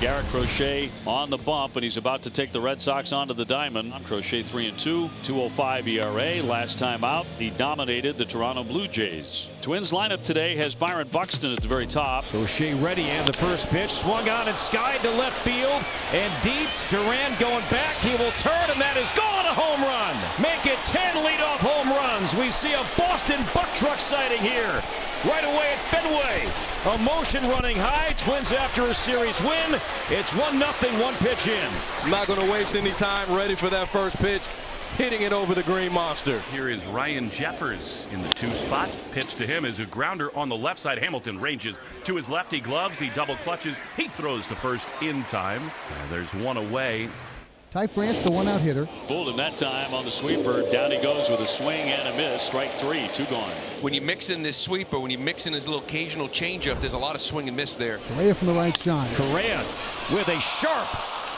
Garrett Crochet on the bump, and he's about to take the Red Sox onto the diamond. Crochet 3-2, 2.05 ERA. Last time out, he dominated the Toronto Blue Jays. Twins lineup today has Byron Buxton at the very top. Crochet ready, and the first pitch swung on and skied to left field and deep. Duran going back. He will turn, and that is gone. A home run. Make it 10 leadoff home runs. We see a Boston buck truck sighting here right away at Fenway. Emotion running high. Twins after a series win. It's 1-0, one pitch in. I'm not going to waste any time. Ready for that first pitch. Hitting it over the green monster. Here is Ryan Jeffers in the 2 spot. Pitch to him is a grounder on the left side. Hamilton ranges to his lefty gloves. He double clutches. He throws to first in time. There's one away. Ty France, the one-out hitter. Fooled him that time on the sweeper. Down he goes with a swing and a miss. Strike 3, 2 gone. When you mix in this sweeper, when you mix in his little occasional changeup, there's a lot of swing and miss there. Correa from the right side. Correa with a sharp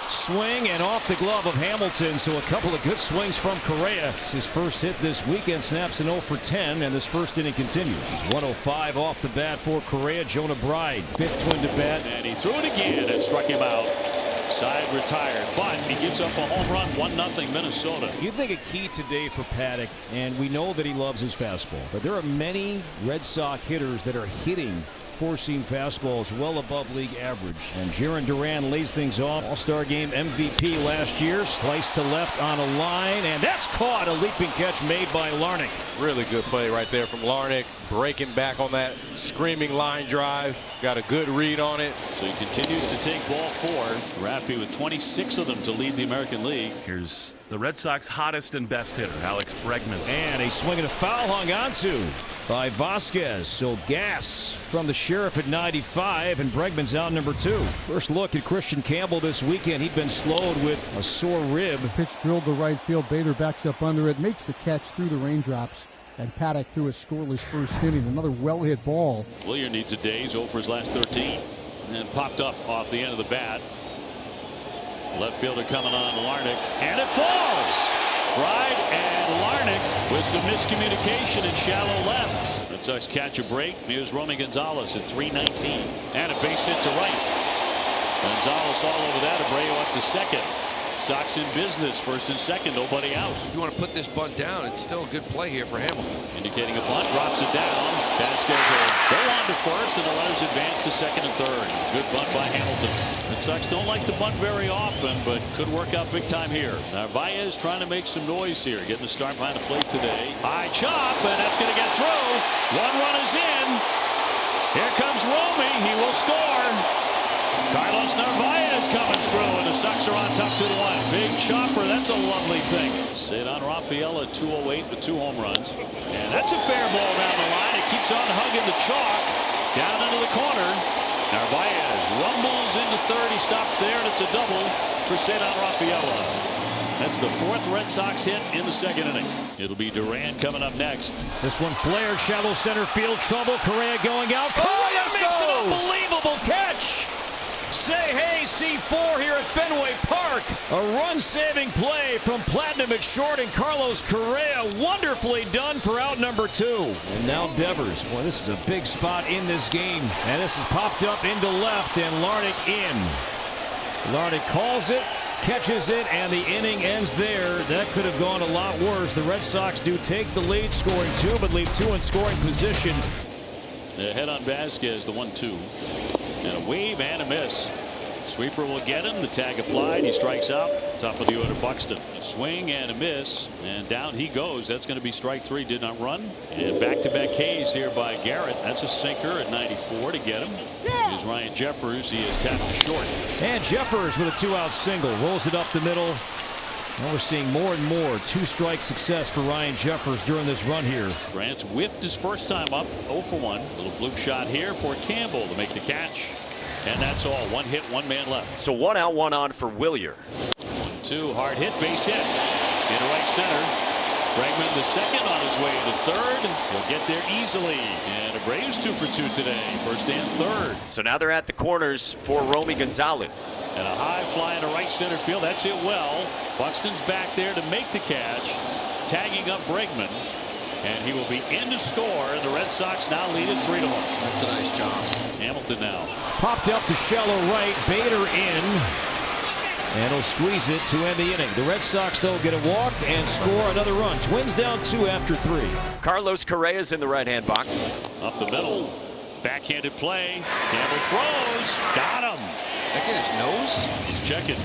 swing and off the glove of Hamilton. So a couple of good swings from Correa. It's his first hit this weekend. Snaps an 0 for 10, and this first inning continues. It's 105 off the bat for Correa. Jonah Bride, 5th twin to bat. And he threw it again and struck him out. Side retired, but he gives up a home run. 1-0 Minnesota. You think a key today for Paddock, and we know that he loves his fastball, but there are many Red Sox hitters that are hitting four-seam fastballs well above league average. And Jarren Duran lays things off. All-Star Game MVP last year. Sliced to left on a line, and that's caught. A leaping catch made by Larnach. Really good play right there from Larnach. Breaking back on that screaming line drive. Got a good read on it. So he continues to take ball 4. Raffy with 26 of them to lead the American League. Here's the Red Sox hottest and best hitter, Alex Bregman. And a swing and a foul hung onto by Vasquez. So gas from the Sheriff at 95, and Bregman's out number 2. First look at Christian Campbell this weekend. He'd been slowed with a sore rib. The pitch drilled to right field. Bader backs up under it, makes the catch through the raindrops. And Paddock threw a scoreless first inning. Another well-hit ball. Willier needs a day. He's 0 for his last 13. And popped up off the end of the bat. Left fielder coming on, Larnach. And it falls! Bride and Larnach with some miscommunication in shallow left. Red Sox catch a break. Here's Romy Gonzalez at 3:19. And a base hit to right. Gonzalez all over that. Abreu up to second. Sox in business, first and second, nobody out. If you want to put this bunt down, it's still a good play here for Hamilton. Indicating a bunt, drops it down. Vasquez will go on to first, and the runners advance to second and third. Good bunt by Hamilton. The Sox don't like to bunt very often, but could work out big time here. Narvaez trying to make some noise here, getting the start behind the plate today. High chop, and that's going to get through. One run is in. Here comes Romy. He will score. Carlos Narvaez coming through, and the Sox are on top 2-1. Big chopper, that's a lovely thing. Cedar Rafaela 208 with 2 home runs. And that's a fair ball down the line. It keeps on hugging the chalk down into the corner. Narvaez rumbles into third. He stops there, and it's a double for Cedar Rafaela. That's the 4th Red Sox hit in the second inning. It'll be Duran coming up next. This one flared, shallow center field trouble. Correa going out. Correa makes an unbelievable catch. Say hey, C4 here at Fenway Park. A run-saving play from Platinum at short, and Carlos Correa wonderfully done for out number 2. And now Devers. Boy, this is a big spot in this game. And this is popped up into left, and Larnach in. Larnach calls it, catches it, and the inning ends there. That could have gone a lot worse. The Red Sox do take the lead, scoring 2, but leave 2 in scoring position. The head on Vasquez, the 1-2. And a wave and a miss. Sweeper will get him. The tag applied. He strikes out. Top of the order, Buxton. A swing and a miss. And down he goes. That's going to be strike 3. Did not run. And back-to-back Ks here by Garrett. That's a sinker at 94 to get him. Here's Ryan Jeffers. He is tapped to short. And Jeffers with a 2-out single. Rolls it up the middle. Now we're seeing more and more 2-strike success for Ryan Jeffers during this run here. France whiffed his first time up, 0 for 1. Little bloop shot here for Campbell to make the catch. And that's all. 1 hit, 1 man left. So 1 out, 1 on for Willier. 1-2, hard hit, base hit. Into right center. Bregman the second on his way to third. He'll get there easily. And Abreu's 2 for 2 today. First and third. So now they're at the corners for Romy Gonzalez. And a high fly into right center field. That's hit well. Buxton's back there to make the catch. Tagging up Bregman. And he will be in to score. And the Red Sox now lead it 3-1. That's a nice job. Hamilton now. Popped up to shallow right. Bader in. And he'll squeeze it to end the inning. The Red Sox, though, get a walk and score another run. Twins down 2 after 3. Carlos Correa's in the right-hand box. Up the middle. Backhanded play. Campbell throws. Got him. That hit his nose? He's checking.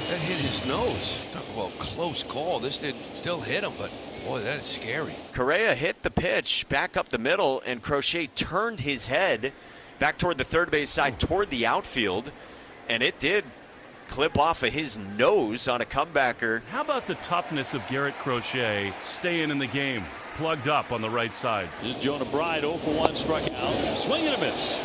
That hit his nose. Talk about close call. This did still hit him, but boy, that is scary. Correa hit the pitch back up the middle, and Crochet turned his head back toward the third base side, toward the outfield, and it did clip off of his nose on a comebacker. How about the toughness of Garrett Crochet staying in the game, plugged up on the right side? This is Jonah Bride, 0 for 1, struck out. Swing and a miss.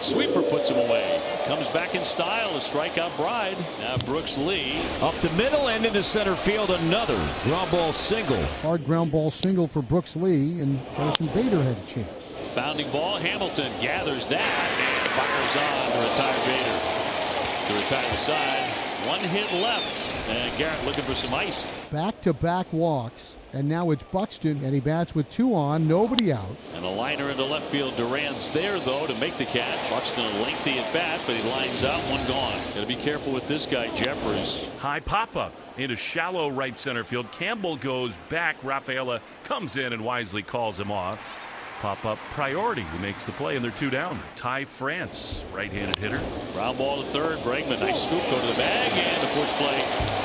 Sweeper puts him away. Comes back in style to strike out Bride. Now Brooks Lee. Up the middle and into center field. Another ground ball single. Hard ground ball single for Brooks Lee, and Harrison Bader has a chance. Bounding ball. Hamilton gathers that and fires on to retire Bader. To retire the side. One hit left. And Garrett looking for some ice. Back-to-back walks, and now it's Buxton, and he bats with 2 on, nobody out. And a liner into left field. Duran's there, though, to make the catch. Buxton a lengthy at bat, but he lines out, one gone. Got to be careful with this guy, Jeffers. High pop-up into shallow right center field. Campbell goes back. Rafaela comes in and wisely calls him off. Pop-up priority, who makes the play, and they're 2 down. Ty France, right-handed hitter. Ground ball to third. Bregman, nice scoop, go to the bag, and the force play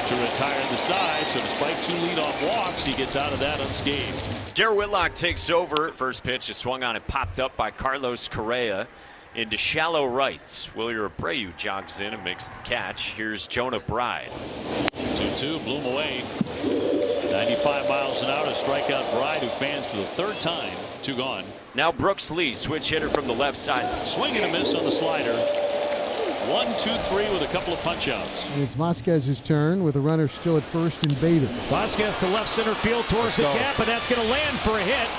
to retire the side. So despite 2 leadoff walks, he gets out of that unscathed. Garrett Whitlock takes over. First pitch is swung on and popped up by Carlos Correa into shallow right. Wilyer Abreu jogs in and makes the catch. Here's Jonah Bride. 2-2, blew him away. 95 miles an hour to strike out Bride, who fans for the 3rd time. 2 gone. Now Brooks Lee, switch hitter from the left side. Swing and a miss on the slider. 1-2-3 with a couple of punch outs. And it's Vasquez's turn with a runner still at first and Bader. Vasquez to left center field towards the gap, and that's going to land for a hit.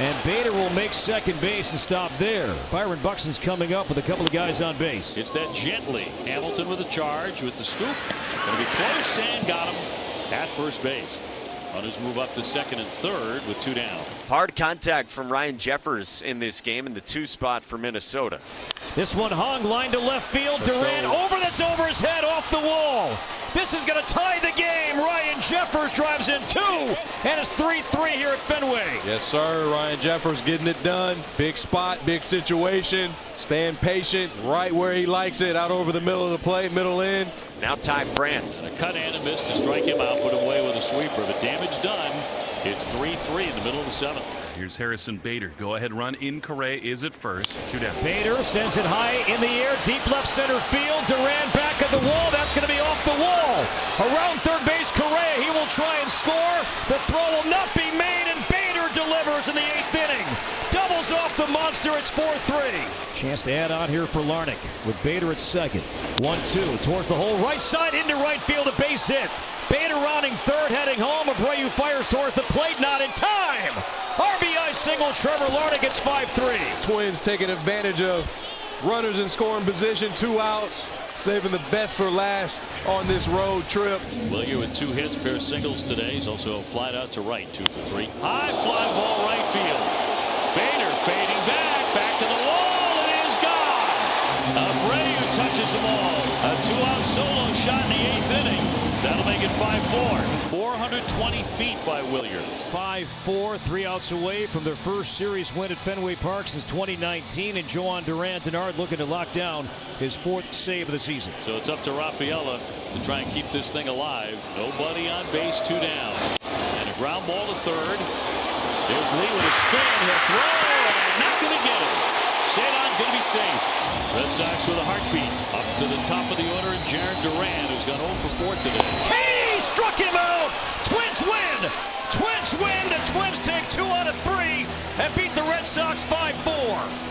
And Bader will make second base and stop there. Byron Buxton's coming up with a couple of guys on base. It's that gently. Hamilton with a charge with the scoop. Going to be close and got him at first base. Runners move up to second and third with 2 down. Hard contact from Ryan Jeffers in this game in the 2 spot for Minnesota. This one hung, line to left field. Durant over, that's over his head, off the wall. This is going to tie the game. Ryan Jeffers drives in 2, and it's 3-3 here at Fenway. Yes, sir. Ryan Jeffers getting it done. Big spot, big situation. Staying patient, right where he likes it, out over the middle of the plate, middle in. Now Ty France. A cut and a miss to strike him out, put him away with a sweeper. The damage done. It's 3-3 in the middle of the 7th. Here's Harrison Bader. Go ahead run in. Correa is at first. 2 down. Bader sends it high in the air, deep left center field. Durant back at the wall. That's going to be off the wall. Around third base, Correa. He will try and score. The throw will not be made, and Bader delivers in the 8th inning. Doubles off the monster. It's 4-3. Chance to add on here for Larnach with Bader at second. 1-2 towards the hole, right side into right field, a base hit. Bader rounding third, heading home. Abreu fires towards the plate, not in time. RBI single, Trevor Larnach. It's 5-3. Twins taking advantage of runners in scoring position, 2 outs, saving the best for last on this road trip. Willier with 2 hits, pair of singles today. He's also flied out to right, 2 for 3. High fly ball right field. Bader fading back to the wall, and it is gone. Abreu touches them all. A 2-out solo shot in the 8th inning. That'll make it 5-4. 420 feet by Willier. 5-4, 3 outs away from their first series win at Fenway Park since 2019, and Joan Duran-Denard looking to lock down his 4th save of the season. So it's up to Rafaela to try and keep this thing alive. Nobody on base, 2 down. And a ground ball to third. There's Lee with a spin. He'll throw, and not going to get him. Cedon's going to be safe. Red Sox with a heartbeat. Up to the top of the order, and Jarren Duran, who's gone 0 for 4 today. He struck him out. Twins win. Twins win. The Twins take 2 out of 3 and beat the Red Sox 5-4.